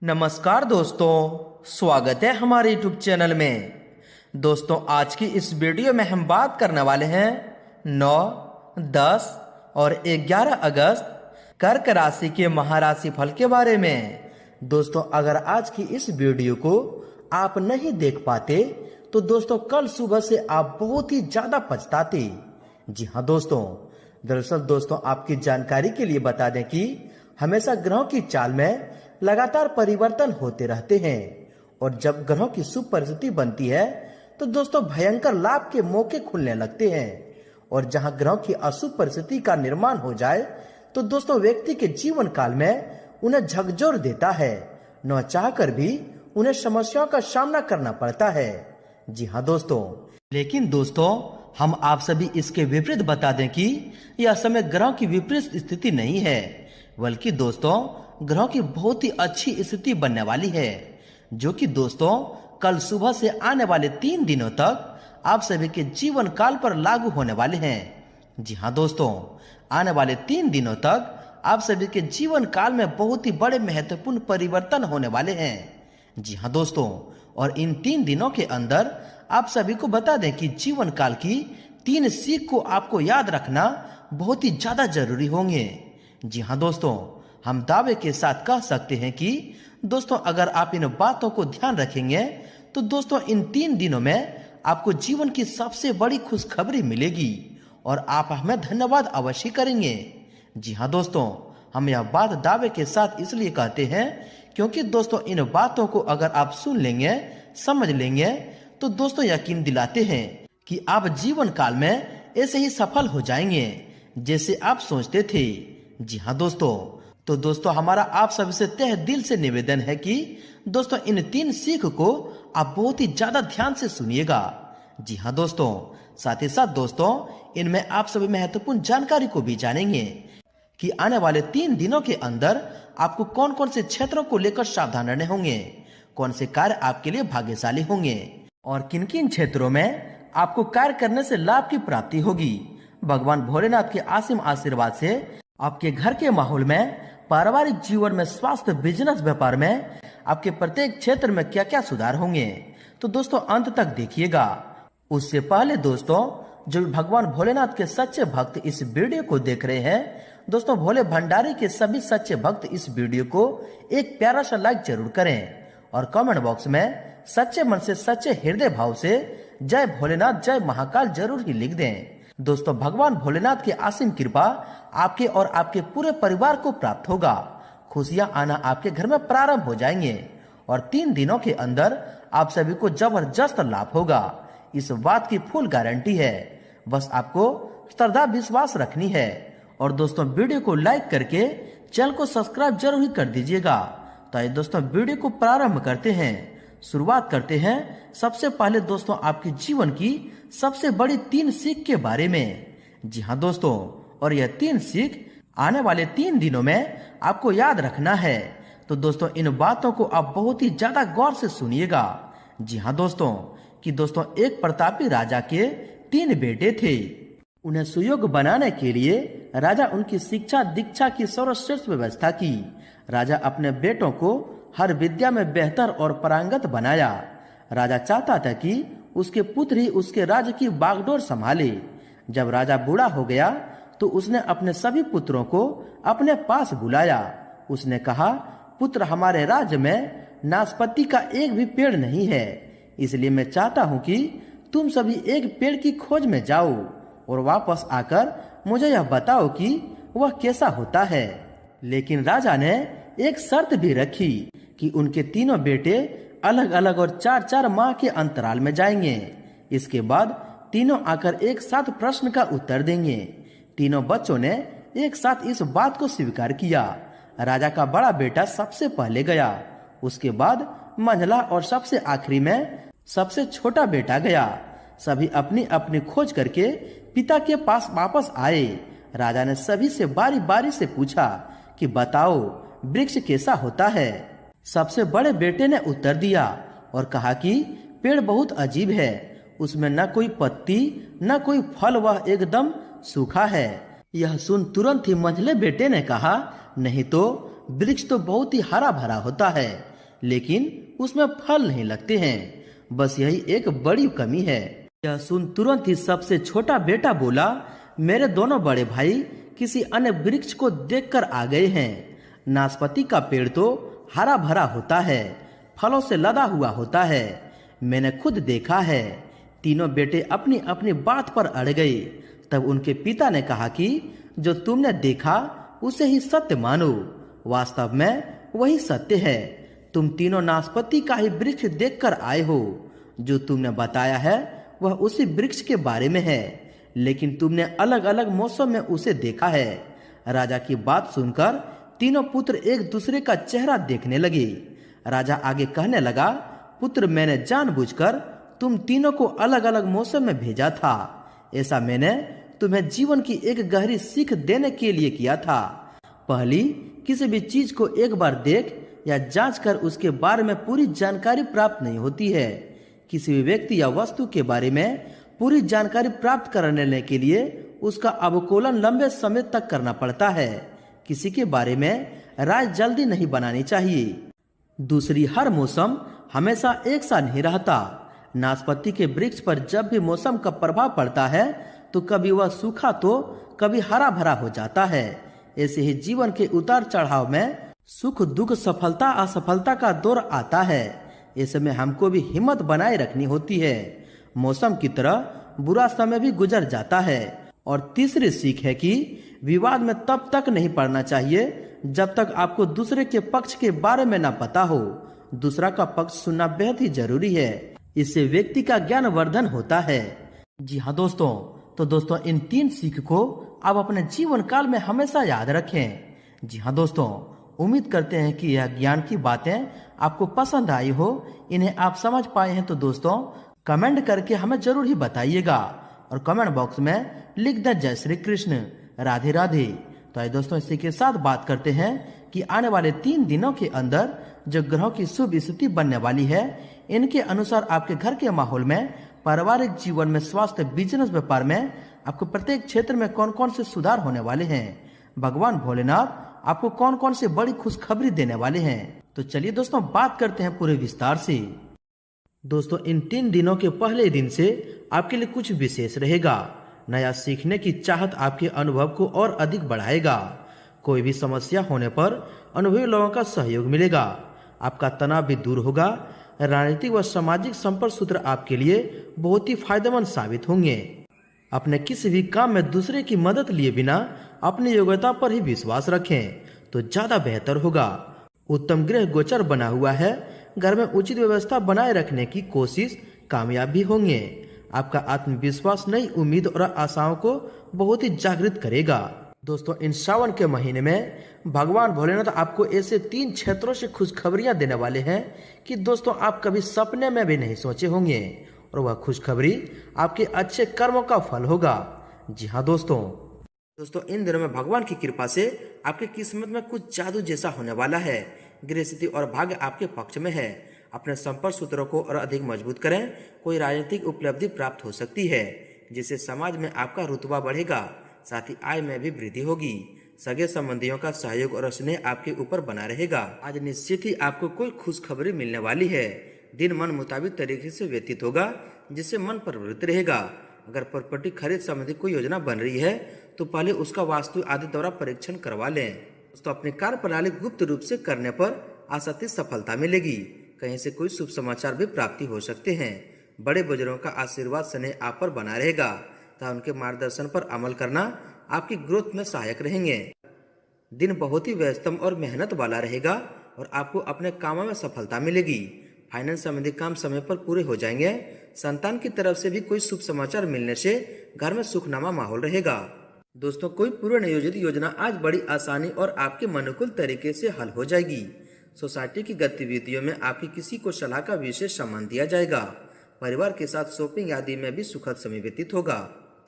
नमस्कार दोस्तों, स्वागत है हमारे YouTube चैनल में। दोस्तों, आज की इस वीडियो में हम बात करने वाले हैं 9, 10 और 11 अगस्त कर्क राशि के महाराशि फल के बारे में। दोस्तों, अगर आज की इस वीडियो को आप नहीं देख पाते तो दोस्तों कल सुबह से आप बहुत ही ज्यादा पछताते। जी हाँ दोस्तों, दरअसल दोस्तों आपकी जानकारी के लिए बता दें कि हमेशा ग्रहों की चाल में लगातार परिवर्तन होते रहते हैं और जब ग्रहों की शुभ परिस्थिति बनती है तो दोस्तों भयंकर लाभ के मौके खुलने लगते हैं और जहां ग्रहों की अशुभ परिस्थिति का निर्माण हो जाए तो दोस्तों व्यक्ति के जीवन काल में उन्हें झकझोर देता है। न चाहकर भी उन्हें समस्याओं का सामना करना पड़ता है। जी हाँ दोस्तों, लेकिन दोस्तों हम आप सभी इसके विपरीत बता दें कि यह समय ग्रहों की विपरीत स्थिति नहीं है, बल्कि दोस्तों ग्रहों की बहुत ही अच्छी स्थिति बनने वाली है, जो कि दोस्तों कल सुबह से आने वाले 3 दिनों तक आप सभी के जीवन काल पर लागू होने वाले हैं। जी हाँ दोस्तों, आने वाले 3 दिनों तक आप सभी के जीवन काल में बहुत ही बड़े महत्वपूर्ण परिवर्तन होने वाले हैं। जी हाँ दोस्तों, और इन 3 दिनों के अंदर आप सभी को बता दें कि जीवन काल की 3 सीख को आपको याद रखना बहुत ही ज्यादा जरूरी होंगे। जी हाँ दोस्तों, हम दावे के साथ कह सकते हैं कि दोस्तों अगर आप इन बातों को ध्यान रखेंगे तो दोस्तों इन 3 दिनों में आपको जीवन की सबसे बड़ी खुशखबरी मिलेगी और आप हमें धन्यवाद अवश्य करेंगे। जी हाँ दोस्तों, हम यह बात दावे के साथ इसलिए कहते हैं क्योंकि दोस्तों इन बातों को अगर आप सुन लेंगे, समझ लेंगे तो दोस्तों यकीन दिलाते हैं कि आप जीवन काल में ऐसे ही सफल हो जाएंगे जैसे आप सोचते थे। जी हाँ दोस्तों, तो दोस्तों हमारा आप सभी से तहे दिल से निवेदन है कि दोस्तों इन 3 सीख को आप बहुत ही ज्यादा ध्यान से सुनिएगा। जी हाँ दोस्तों, साथ ही साथ दोस्तों इनमें आप सभी महत्वपूर्ण जानकारी को भी जानेंगे कि आने वाले 3 दिनों के अंदर आपको कौन कौन से क्षेत्रों को लेकर सावधान रहने होंगे, कौन से कार्य आपके लिए भाग्यशाली होंगे और किन किन क्षेत्रों में आपको कार्य करने से लाभ की प्राप्ति होगी। भगवान भोलेनाथ के असीम आशीर्वाद से आपके घर के माहौल में, पारिवारिक जीवन में, स्वास्थ्य, बिजनेस, व्यापार में आपके प्रत्येक क्षेत्र में क्या क्या सुधार होंगे, तो दोस्तों अंत तक देखिएगा। उससे पहले दोस्तों जो भगवान भोलेनाथ के सच्चे भक्त इस वीडियो को देख रहे हैं, दोस्तों भोले भंडारी के सभी सच्चे भक्त इस वीडियो को एक प्यारा सा लाइक जरूर करें और कमेंट बॉक्स में सच्चे मन से, सच्चे हृदय भाव से जय भोलेनाथ, जय महाकाल जरूर ही लिख दें। दोस्तों भगवान भोलेनाथ की असीम कृपा आपके और आपके पूरे परिवार को प्राप्त होगा। खुशियां आना आपके घर में प्रारंभ हो जाएंगे और 3 दिनों के अंदर आप सभी को जबरदस्त लाभ होगा। इस बात की फुल गारंटी है, बस आपको श्रद्धा विश्वास रखनी है। और दोस्तों वीडियो को लाइक करके चैनल को सब्सक्राइब जरूर ही कर दीजिएगा। तो आइए दोस्तों वीडियो को प्रारंभ करते हैं। शुरुआत करते हैं सबसे पहले दोस्तों आपके जीवन की सबसे बड़ी 3 सीख के बारे में। जी हाँ दोस्तों, और यह 3 सीख आने वाले 3 दिनों में आपको याद रखना है। तो दोस्तों इन बातों को आप बहुत ही ज्यादा गौर से सुनिएगा। जी हाँ दोस्तों, कि दोस्तों एक प्रतापी राजा के 3 बेटे थे। उन्हें सुयोग्य बनाने के लिए राजा उनकी शिक्षा दीक्षा की सर्वश्रेष्ठ व्यवस्था की। राजा अपने बेटों को हर विद्या में बेहतर और पारंगत बनाया। राजा चाहता था कि उसके पुत्र ही उसके राज्य की बागडोर संभाले। जब राजा बूढ़ा हो गया तो उसने अपने सभी पुत्रों को अपने पास बुलाया। उसने कहा, पुत्र, हमारे राज्य में नाशपाती का एक भी पेड़ नहीं है, इसलिए मैं चाहता हूँ कि तुम सभी एक पेड़ की खोज में जाओ और वापस आकर मुझे यह बताओ कि वह कैसा होता है। लेकिन राजा ने एक शर्त भी रखी कि उनके तीनों बेटे अलग अलग और 4-4 माह के अंतराल में जाएंगे। इसके बाद तीनों आकर एक साथ प्रश्न का उत्तर देंगे। तीनों बच्चों ने एक साथ इस बात को स्वीकार किया। राजा का बड़ा बेटा सबसे पहले गया, उसके बाद मंझला और सबसे आखिरी में सबसे छोटा बेटा गया। सभी अपनी अपनी खोज करके पिता के पास वापस आए। राजा ने सभी से बारी बारी से पूछा कि बताओ वृक्ष कैसा होता है। सबसे बड़े बेटे ने उत्तर दिया और कहा कि पेड़ बहुत अजीब है, उसमें न कोई पत्ती न कोई फल, वह एकदम सूखा है। यह सुन तुरंत ही मंझले बेटे ने कहा, नहीं तो वृक्ष तो बहुत ही हरा भरा होता है, लेकिन उसमें फल नहीं लगते हैं। बस यही एक बड़ी कमी है। यह सुन तुरंत ही सबसे छोटा बेटा बोला, मेरे दोनों बड़े भाई किसी अन्य वृक्ष को देखकर आ गए हैं। नाशपाती का पेड़ तो हरा भरा होता है, फलों से लदा हुआ होता है, मैंने खुद देखा है। तीनों बेटे अपनी अपनी बात पर अड़ गए। तब उनके पिता ने कहा कि जो तुमने देखा उसे ही सत्य मानो, वास्तव में वही सत्य है। तुम तीनों नाशपाती का ही वृक्ष देखकर आए हो। जो तुमने बताया है वह उसी वृक्ष के बारे में है, लेकिन तुमने अलग अलग मौसम में उसे देखा है। राजा की बात सुनकर तीनों पुत्र एक दूसरे का चेहरा देखने लगे। राजा आगे कहने लगा, पुत्र, मैंने जानबूझकर तुम तीनों को अलग अलग मौसम में भेजा था। ऐसा मैंने तुम्हें जीवन की एक गहरी सीख देने के लिए किया था। पहली, किसी भी चीज को एक बार देख या जांच कर उसके बारे में पूरी जानकारी प्राप्त नहीं होती है। किसी भी व्यक्ति या वस्तु के बारे में पूरी जानकारी प्राप्त करने के लिए उसका अवलोकन लंबे समय तक करना पड़ता है। किसी के बारे में राय जल्दी नहीं बनानी चाहिए। दूसरी, हर मौसम हमेशा एक सा नहीं रहता। नाशपाती के वृक्ष पर जब भी मौसम का प्रभाव पड़ता है तो कभी वह सूखा तो कभी हरा भरा हो जाता है। ऐसे ही जीवन के उतार चढ़ाव में सुख दुख, सफलता असफलता का दौर आता है। ऐसे में हमको भी हिम्मत बनाए रखनी होती है। मौसम की तरह बुरा समय भी गुजर जाता है। और तीसरी सीख है कि विवाद में तब तक नहीं पड़ना चाहिए जब तक आपको दूसरे के पक्ष के बारे में न पता हो। दूसरा का पक्ष सुनना बेहद ही जरूरी है। इससे व्यक्ति का ज्ञान वर्धन होता है। जी हाँ दोस्तों, तो दोस्तों इन 3 सीख को आप अपने जीवन काल में हमेशा याद रखें। जी हाँ दोस्तों, उम्मीद करते हैं कि यह ज्ञान की बातें आपको पसंद आई हो। इन्हें आप समझ पाए हैं तो दोस्तों कमेंट करके हमें जरूर ही बताइएगा और कमेंट बॉक्स में लिख दें जय श्री कृष्ण, राधे राधे। तो आइए दोस्तों इसी के साथ बात करते हैं कि आने वाले 3 दिनों के अंदर जो ग्रहों की शुभ स्थिति बनने वाली है, इनके अनुसार आपके घर के माहौल में, पारिवारिक जीवन में, स्वास्थ्य, बिजनेस, व्यापार में आपको प्रत्येक क्षेत्र में कौन कौन से सुधार होने वाले हैं। भगवान भोलेनाथ आपको कौन कौन से बड़ी खुशखबरी देने वाले हैं। तो चलिए दोस्तों बात करते हैं पूरे विस्तार से। दोस्तों इन 3 दिनों के पहले दिन से आपके लिए कुछ विशेष रहेगा। नया सीखने की चाहत आपके अनुभव को और अधिक बढ़ाएगा। कोई भी समस्या होने पर अनुभवी लोगों का सहयोग मिलेगा। आपका तनाव भी दूर होगा। राजनीतिक व सामाजिक संपर्क सूत्र आपके लिए बहुत ही फायदेमंद साबित होंगे। अपने किसी भी काम में दूसरे की मदद लिए बिना अपनी योग्यता पर ही विश्वास रखें तो ज्यादा बेहतर होगा। उत्तम ग्रह गोचर बना हुआ है। घर में उचित व्यवस्था बनाए रखने की कोशिश कामयाब भी होंगे। आपका आत्मविश्वास नई उम्मीद और आशाओं को बहुत ही जागृत करेगा। दोस्तों इन सावन के महीने में भगवान भोलेनाथ आपको ऐसे 3 क्षेत्रों से खुशखबरियां देने वाले हैं कि दोस्तों आप कभी सपने में भी नहीं सोचे होंगे, और वह खुशखबरी आपके अच्छे कर्मों का फल होगा। जी हाँ दोस्तों इन दिनों में भगवान की कृपा से आपकी किस्मत में कुछ जादू जैसा होने वाला है। गृह स्थिति और भाग्य आपके पक्ष में है। अपने संपर्क सूत्रों को और अधिक मजबूत करें। कोई राजनीतिक उपलब्धि प्राप्त हो सकती है जिससे समाज में आपका रुतबा बढ़ेगा। साथ ही आय में भी वृद्धि होगी। सगे संबंधियों का सहयोग और स्नेह आपके ऊपर बना रहेगा। आज निश्चित ही आपको कोई खुशखबरी मिलने वाली है। दिन मन मुताबिक तरीके से व्यतीत होगा जिससे मन प्रवृत्त रहेगा। अगर प्रॉपर्टी खरीद संबंधी कोई योजना बन रही है तो पहले उसका वास्तु आदि द्वारा परीक्षण करवा लें। तो अपने कार्य प्रणाली गुप्त रूप से करने पर आशातीत सफलता मिलेगी। कहीं से कोई शुभ समाचार भी प्राप्ति हो सकते हैं। बड़े बुजुर्गों का आशीर्वाद स्नेह आप पर बना रहेगा तथा उनके मार्गदर्शन पर अमल करना आपकी ग्रोथ में सहायक रहेंगे। दिन बहुत ही व्यस्तम और मेहनत वाला रहेगा और आपको अपने कामों में सफलता मिलेगी। फाइनेंस संबंधी काम समय पर पूरे हो जाएंगे। संतान की तरफ से भी कोई शुभ समाचार मिलने से घर में सुखनामा माहौल रहेगा। दोस्तों कोई पूर्व नियोजित योजना आज बड़ी आसानी और आपके अनुकूल तरीके से हल हो जाएगी। सोसाइटी की गतिविधियों में आपकी किसी को सलाह का विशेष सम्मान दिया जाएगा। परिवार के साथ शॉपिंग आदि में भी सुखद समय व्यतीत होगा।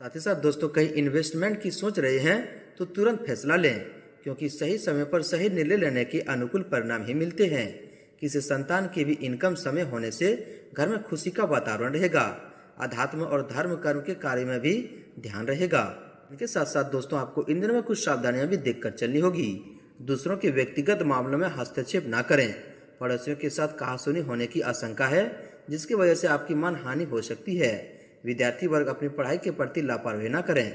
साथ ही साथ दोस्तों कहीं इन्वेस्टमेंट की सोच रहे हैं तो तुरंत फैसला लें, क्योंकि सही समय पर सही निर्णय लेने के अनुकूल परिणाम ही मिलते हैं। किसी संतान की भी इनकम समय होने से घर में खुशी का वातावरण रहेगा। अध्यात्म और धर्म कर्म के कार्य में भी ध्यान रहेगा। इनके साथ साथ दोस्तों आपको इन दिनों में कुछ सावधानियां भी देखकर चलनी होगी। दूसरों के व्यक्तिगत मामलों में हस्तक्षेप न करें। पड़ोसियों के साथ कहासुनी होने की आशंका है, जिसकी वजह से आपकी मान हानि हो सकती है। विद्यार्थी वर्ग अपनी पढ़ाई के प्रति लापरवाही न करें।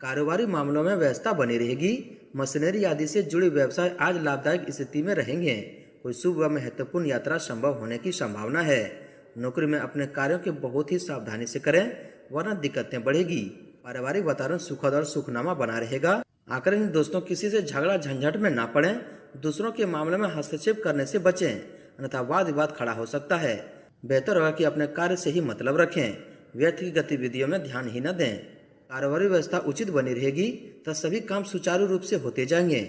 कारोबारी मामलों में व्यस्तता बनी रहेगी। मशीनरी आदि से जुड़े व्यवसाय आज लाभदायक स्थिति में रहेंगे। कोई शुभ व महत्वपूर्ण यात्रा संभव होने की संभावना है। नौकरी में अपने कार्यों के बहुत ही सावधानी से करें, वरना दिक्कतें बढ़ेगी। पारिवारिक वातावरण सुखद और सुखनामा बना रहेगा। आखिर दोस्तों, किसी से झगड़ा झंझट में ना पड़ें। दूसरों के मामले में हस्तक्षेप करने से बचें, अन्यथा वाद विवाद खड़ा हो सकता है। बेहतर होगा कि अपने कार्य से ही मतलब रखें, व्यर्थ की गतिविधियों में ध्यान ही न दें। कारोबारी व्यवस्था उचित बनी रहेगी तो सभी काम सुचारू रूप से होते जाएंगे।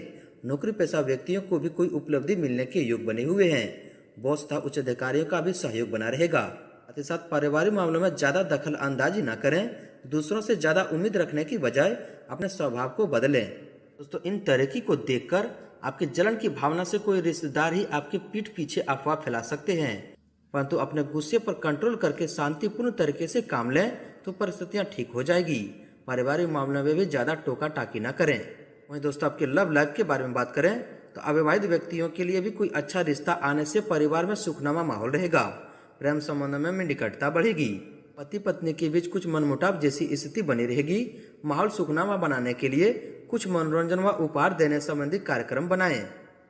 नौकरी पेशा व्यक्तियों को भी कोई उपलब्धि मिलने के योग बने हुए हैं। बॉस तथा उच्च अधिकारियों का भी सहयोग बना रहेगा। साथ ही साथ पारिवारिक मामलों में ज्यादा दखल अंदाजी न करें। दूसरों से ज्यादा उम्मीद रखने की बजाय अपने स्वभाव को बदलें। दोस्तों, इन तरीके को देखकर आपके जलन की भावना से कोई रिश्तेदार ही आपके पीठ पीछे अफवाह फैला सकते हैं, परंतु अपने गुस्से पर कंट्रोल करके शांतिपूर्ण तरीके से काम लें तो परिस्थितियां ठीक हो जाएगी। पारिवारिक मामलों में भी ज्यादा टोका टाकी न करें। वहीं दोस्तों, आपके लव लाइफ के बारे में बात करें तो अविवाहित व्यक्तियों के लिए भी कोई अच्छा रिश्ता आने से परिवार में सुखनामा माहौल रहेगा। प्रेम संबंधों में निकटता बढ़ेगी। पति पत्नी के बीच कुछ मनमुटाव जैसी स्थिति बनी रहेगी। माहौल सुखनामा बनाने के लिए कुछ मनोरंजन व उपहार देने संबंधी कार्यक्रम बनाएं।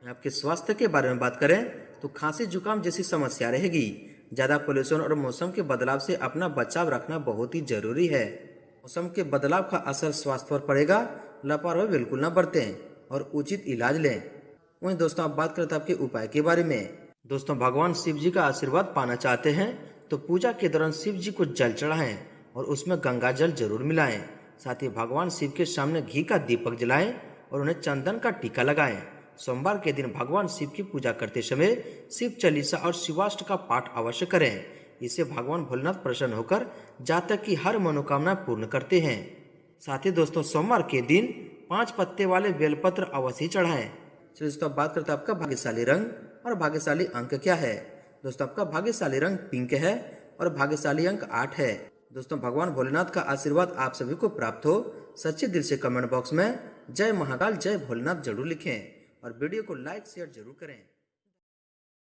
आपके स्वास्थ्य के बारे में बात करें तो खांसी जुकाम जैसी समस्या रहेगी। ज्यादा पोल्यूशन और मौसम के बदलाव से अपना बचाव रखना बहुत ही जरूरी है। मौसम के बदलाव का असर स्वास्थ्य पर पड़ेगा। लापरवाही बिल्कुल न बरतें और उचित इलाज लें। वहीं दोस्तों, आप बात करते हैं आपके उपाय के बारे में। दोस्तों, भगवान शिव जी का आशीर्वाद पाना चाहते हैं तो पूजा के दौरान शिव जी को जल चढ़ाएं और उसमें गंगा जल जरूर मिलाएं। साथ ही भगवान शिव के सामने घी का दीपक जलाएं और उन्हें चंदन का टीका लगाएं। सोमवार के दिन भगवान शिव की पूजा करते समय शिव चालीसा और शिवाष्ट का पाठ अवश्य करें। इससे भगवान भोलेनाथ प्रसन्न होकर जातक की हर मनोकामना पूर्ण करते हैं। साथ ही दोस्तों, सोमवार के दिन 5 पत्ते वाले बेलपत्र अवश्य चढ़ाएं। चलिए दोस्तों, बात करते हैं आपका भाग्यशाली रंग और भाग्यशाली अंक क्या है। दोस्तों, आपका भाग्यशाली रंग पिंक है और भाग्यशाली अंक 8 है। दोस्तों, भगवान भोलेनाथ का आशीर्वाद आप सभी को प्राप्त हो। सच्चे दिल से कमेंट बॉक्स में जय महाकाल जय भोलेनाथ जरूर लिखें और वीडियो को लाइक शेयर जरूर करें।